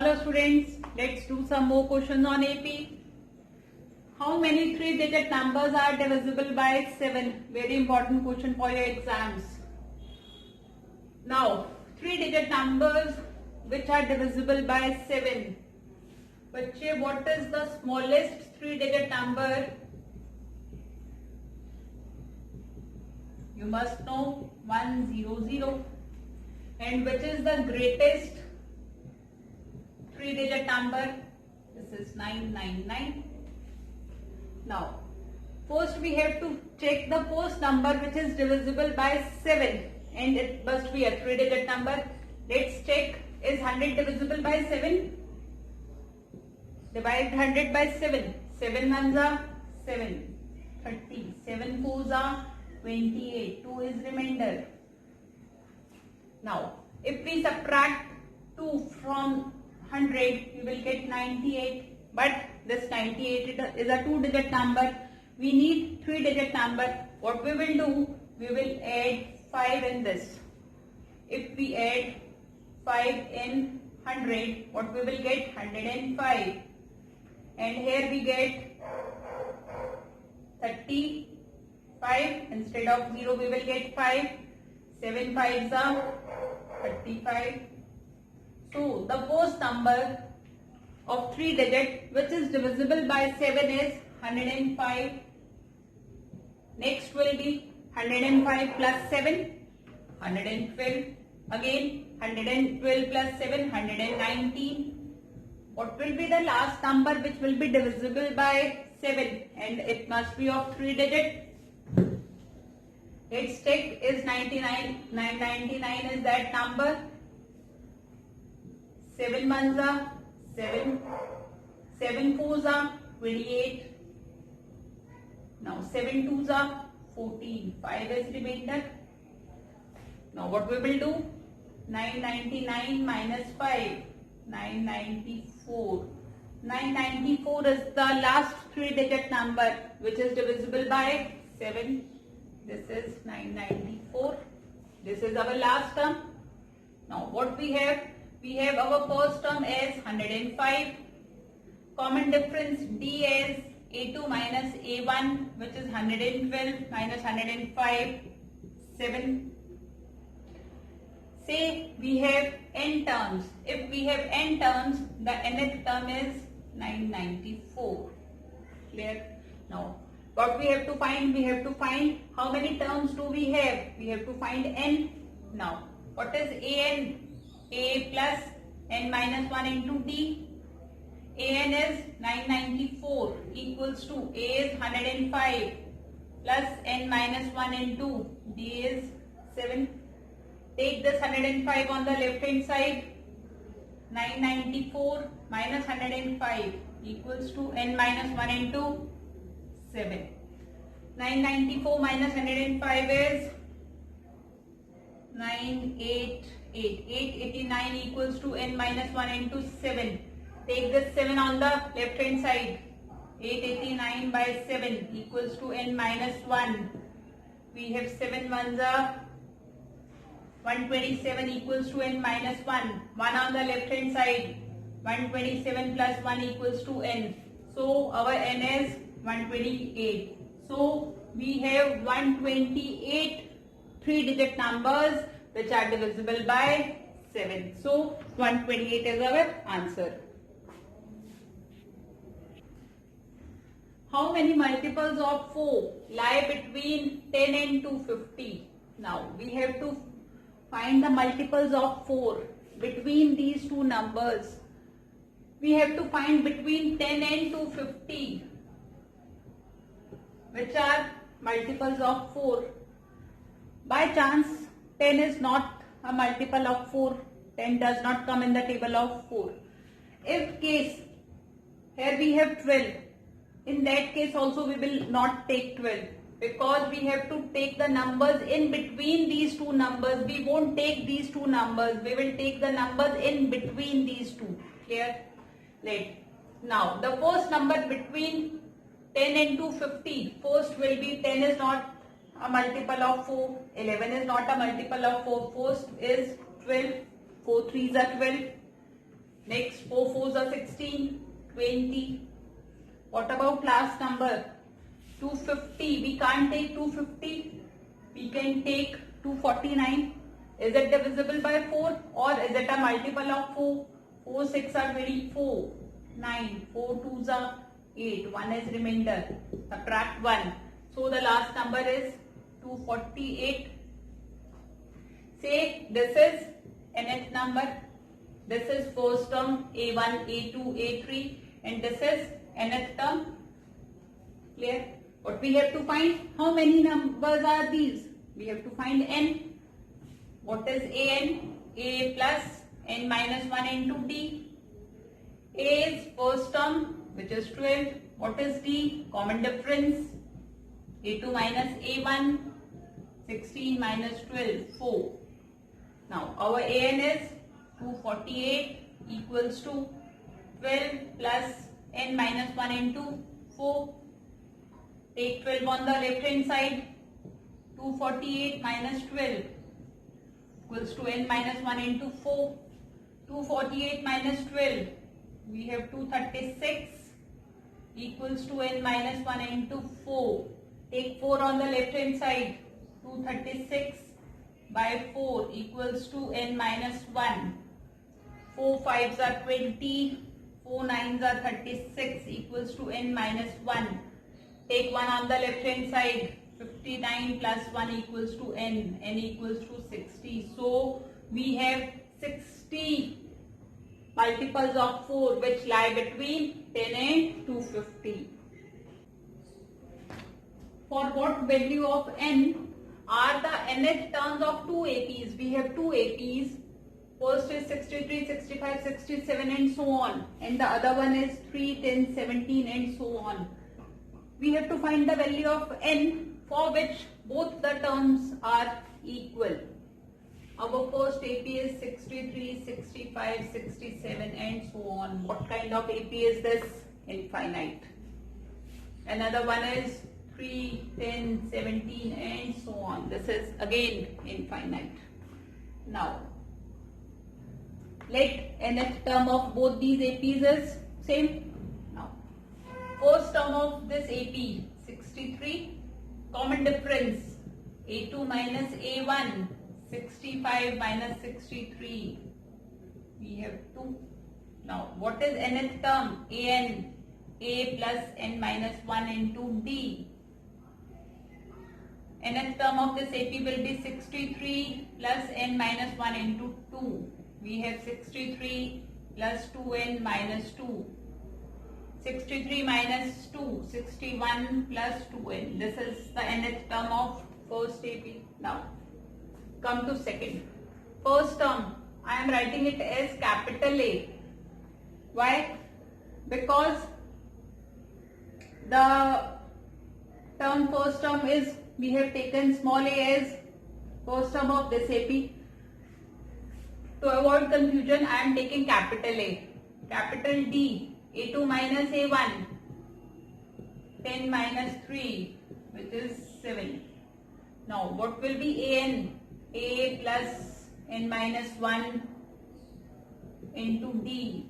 Hello students, let's do some more questions on AP. How many three-digit numbers are divisible by 7? Very important question for your exams. Now, three-digit numbers which are divisible by 7. बच्चे, what is the smallest three-digit number? You must know 100. And which is the greatest three-digit number? This is 999. Now, first we have to check the first number which is divisible by 7 and it must be a three-digit number. Let's check, is 100 divisible by 7? Divide 100 by 7. 7 ones are 7. 30. 7 fours are 28. 2 is remainder. Now, if we subtract 2 from 100, we will get 98. But this 98 is a two-digit number. We need three-digit number. What we will do? We will add 5 in this. If we add 5 in 100, what we will get? 105. And here we get 35. Instead of 0, we will get 5. 7 5s are 35. So the first number of three digit which is divisible by 7 is 105. Next will be 105 plus 7, 112. Again 112 plus 7, 119. What will be the last number which will be divisible by 7 and it must be of three digit? Let's check, is 99. 999 is that number. 7 ones are 7. 7 fours are 28. Now 7 twos are 14. 5 is remainder. Now what we will do? 999 minus 5. 994. 994 is the last three-digit number which is divisible by 7. This is 994. This is our last term. Now what we have? We have our first term as 105. Common difference D as A2 minus A1, which is 112 minus 105, 7. Say we have n terms. If we have n terms, the nth term is 994. Clear? Now, what we have to find? We have to find how many terms do we have? We have to find n. Now, what is an? A plus n minus 1 into D. An is 994 equals to A is 105 plus n minus 1 into D is 7. Take this 105 on the left hand side. 994 minus 105 equals to n minus 1 into 7. 994 minus 105 is 988. 889 equals to n minus 1 into 7. Take this 7 on the left hand side. 889 by 7 equals to n minus 1. We have 7 ones are 127 equals to n minus 1. 1 on the left hand side. 127 plus 1 equals to n. So our n is 128. So we have 128 three-digit numbers which are divisible by 7. So 128 is our answer. How many multiples of 4 lie between 10 and 250? Now we have to find the multiples of 4 between these two numbers. We have to find between 10 and 250 which are multiples of 4. By chance 10 is not a multiple of 4. 10 does not come in the table of 4. If case, here we have 12. In that case also we will not take 12 because we have to take the numbers in between these two numbers. We won't take these two numbers. We will take the numbers in between these two. Clear? Now the first number between 10 and 250. First will be 10 is not a multiple of 4. 11 is not a multiple of 4. First is 12. 4 3s are 12. Next 4 4s are 16, 20. What about last number? 250. We can't take 250. We can take 249. Is it divisible by 4 or is it a multiple of 4? 4 6 are 24. 9. 4 2s are 8. 1 is remainder. Subtract 1. So the last number is 248. Say this is nth number. This is first term A1, A2, A3 and this is nth term. Clear? What we have to find? How many numbers are these? We have to find n. What is an? A plus n minus 1 into d. A is first term which is 12. What is d? Common difference. A2 minus A1. 16 minus 12. 4. Now our an is 248 equals to 12 plus n minus 1 into 4. Take 12 on the left hand side. 248 minus 12 equals to n minus 1 into 4. 248 minus 12. We have 236 equals to n minus 1 into 4. Take 4 on the left hand side. 236 by 4 equals to n minus 1. 4 5s are 20. 4 9s are 36 equals to n minus 1. Take 1 on the left hand side. 59 plus 1 equals to n. N equals to 60. So we have 60 multiples of 4 which lie between 10 and 250. For what value of n are the nth terms of two APs? We have two APs. First is 63, 65, 67 and so on. And the other one is 3, 10, 17 and so on. We have to find the value of n for which both the terms are equal. Our first AP is 63, 65, 67 and so on. What kind of AP is this? Infinite. Another one is 3, 10, 17 and so on. This is again infinite. Now, let nth term of both these APs is same. Now, first term of this AP 63, common difference A2 minus A1, 65 minus 63. We have 2. Now, what is nth term? An, A plus n minus 1 into d. Nth term of this AP will be 63 plus n minus 1 into 2. We have 63 plus 2n minus 2. 63 minus 2, 61 plus 2n. This is the nth term of first AP. Now, come to second. First term, I am writing it as capital A. Why? Because the term first term is, we have taken small a as first term of this AP. To avoid confusion, I am taking capital A. Capital D, A2 minus A1, 10 minus 3, which is 7. Now, what will be An? A plus n minus 1 into D.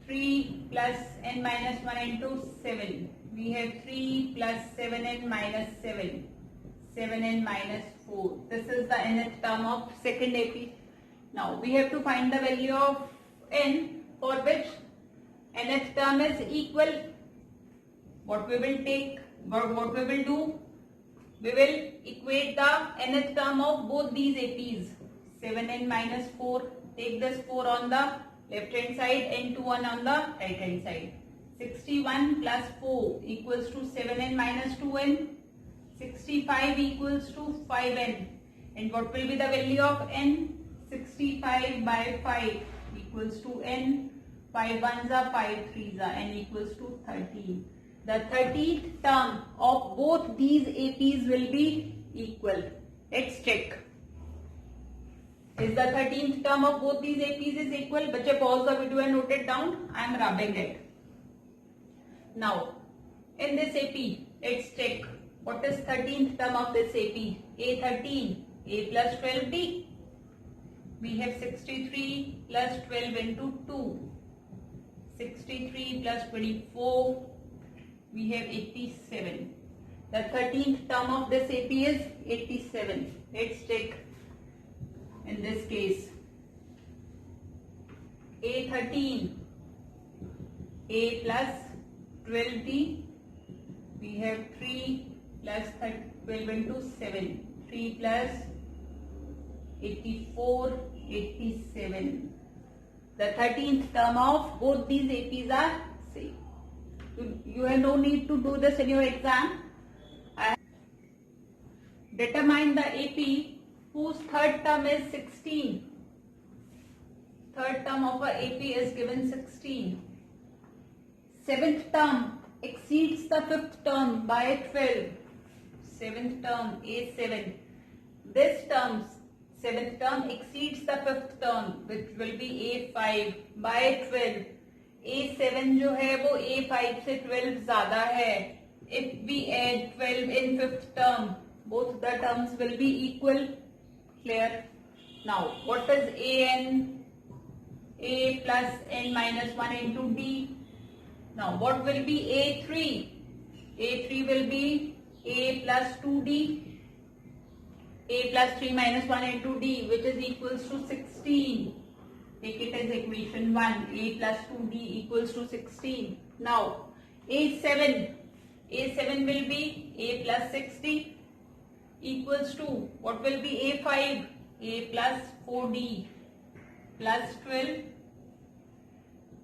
3 plus n minus 1 into 7. We have 3 plus 7n minus 7. 7n minus 4. This is the nth term of second AP. Now we have to find the value of n for which nth term is equal. What we will take, what we will do, we will equate the nth term of both these APs. 7n minus 4, take this 4 on the left hand side and 2 on the right hand side. 61 plus 4 equals to 7n minus 2n. 65 equals to 5n. And what will be the value of n? 65 by 5 equals to n. 5 ones are 5 threes are n equals to 13. The 13th term of both these APs will be equal. Let's check. Is the 13th term of both these APs is equal? Bache, pause the video and note it down. I am rubbing it. Now, in this AP, let's check. What is 13th term of this AP? A13, A plus 12D. We have 63 plus 12 into 2. 63 plus 24. We have 87. The 13th term of this AP is 87. Let's check in this case. A13. A plus 12D. We have 3 plus 12 into 7. 3 plus 84, 87. The 13th term of both these APs are same. You have no need to do this in your exam. Determine the AP whose third term is 16. Third term of a AP is given 16. Seventh term exceeds the fifth term by 12. Seventh term A7. This term, seventh term exceeds the fifth term, which will be A5 by 12. A7 जो है वो A5 से 12 ज़्यादा है. If we add 12 in fifth term, both the terms will be equal. Clear? Now, what is AN? A plus N minus 1 into D. Now, what will be A3? A3 will be A plus 2D. A plus 3 minus 1 into D, which is equals to 16. Take it as equation 1. A plus 2D equals to 16. Now, A7. A7 will be A plus 60 equals to, what will be A5? A plus 4D plus 12.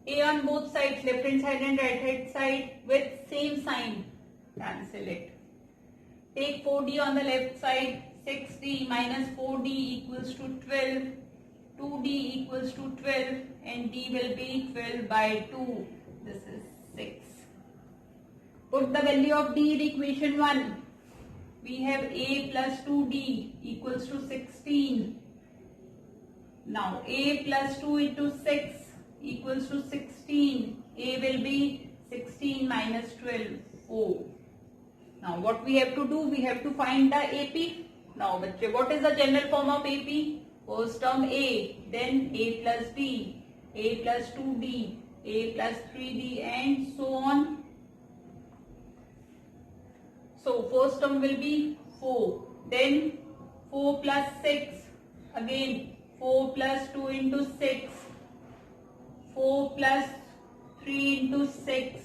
A on both sides, left hand side and right hand side, with same sign. Cancel it. Take 4D on the left side. 6D minus 4D equals to 12. 2D equals to 12 and D will be 12 by 2. This is 6. Put the value of D in equation 1. We have A plus 2D equals to 16. Now A plus 2 into 6 equals to 16. A will be 16 minus 12, 4. Now what we have to do? We have to find the AP. Now what is the general form of AP? First term A, then A plus D, A plus 2D, A plus 3D and so on. So first term will be 4, then 4 plus 6, again 4 plus 2 into 6, 4 plus 3 into 6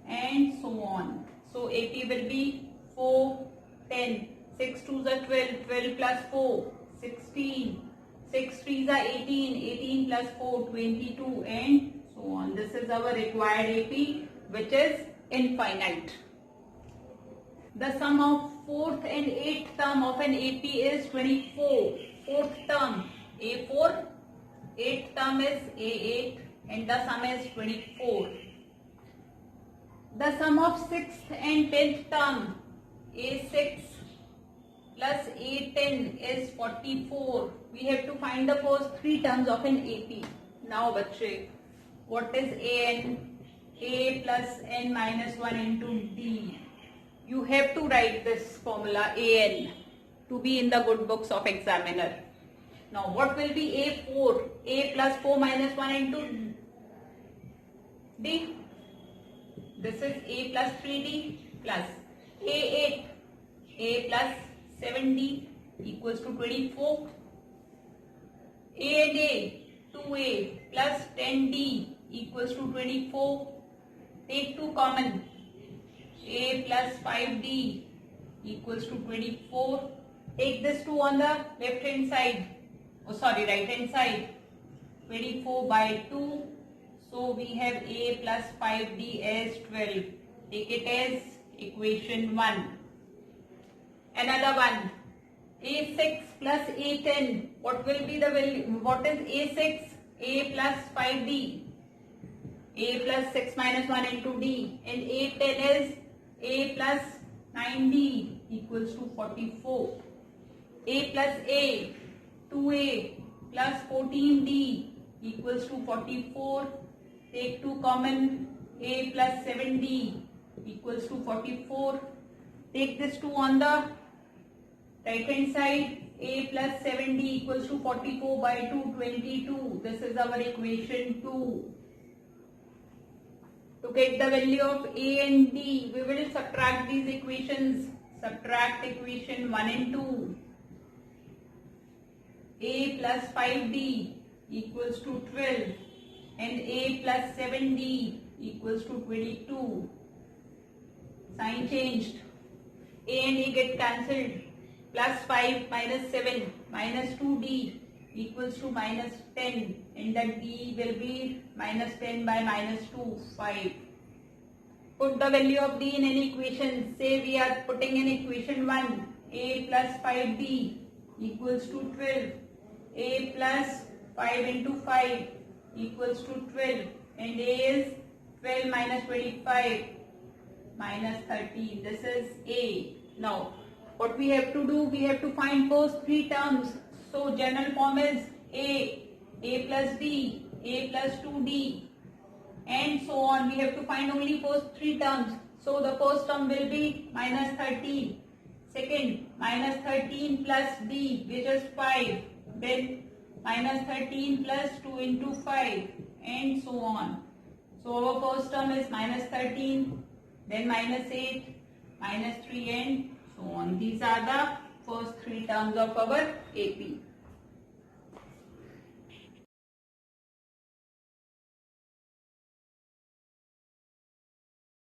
and so on. So AP will be 4, 10, 6 2s are 12, 12 plus 4, 16, 6 3s are 18, 18 plus 4, 22 and so on. This is our required AP, which is infinite. The sum of 4th and 8th term of an AP is 24. 4th term A4, 8th term is A8 and the sum is 24. The sum of 6th and 10th term A6 plus A10 is 44. We have to find the first 3 terms of an AP. Now bachche, what is AN? A plus N minus 1 into D. You have to write this formula AN to be in the good books of examiner. Now what will be A4? A plus 4 minus 1 into D. This is A plus 3D plus A8. A plus 7D equals to 24. A and A, 2A plus 10D equals to 24. Take 2 common. A plus 5D equals to 24. Take this 2 on the left hand side. Right hand side. 24 by 2. So we have A plus 5D as 12. Take it as equation 1. Another one. A6 plus A10. What will be the value? What is A6? A plus 5D. A plus 6 minus 1 into D. And A10 is A plus 9D equals to 44. A plus A, 2A plus 14D equals to 44. Take 2 common. A plus 7D equals to 44. Take this 2 on the right hand side. A plus 7D equals to 44 by 2, 22. This is our equation 2. To get the value of A and D, we will subtract these equations. Subtract equation 1 and 2. A plus 5D equals to 12 and A plus 7D equals to 22. Sign changed. A and A get cancelled. Plus 5 minus 7 minus 2D equals to minus 10, and that D will be minus 10 by minus 2, 5. Put the value of D in an equation. Say we are putting in equation 1. A plus 5D equals to 12. A plus 5 into 5 equals to 12. And A is 12 minus 25 minus 13. This is A. Now, what we have to do? We have to find first three terms. So, general form is A plus D, A plus 2D, and so on. We have to find only first three terms. So, the first term will be minus 13. Second, minus 13 plus D, which is 5. Then, minus 13 plus 2 into 5, and so on. So, our first term is minus 13, then minus 8, minus 3, and so on. These are the first three terms of our AP.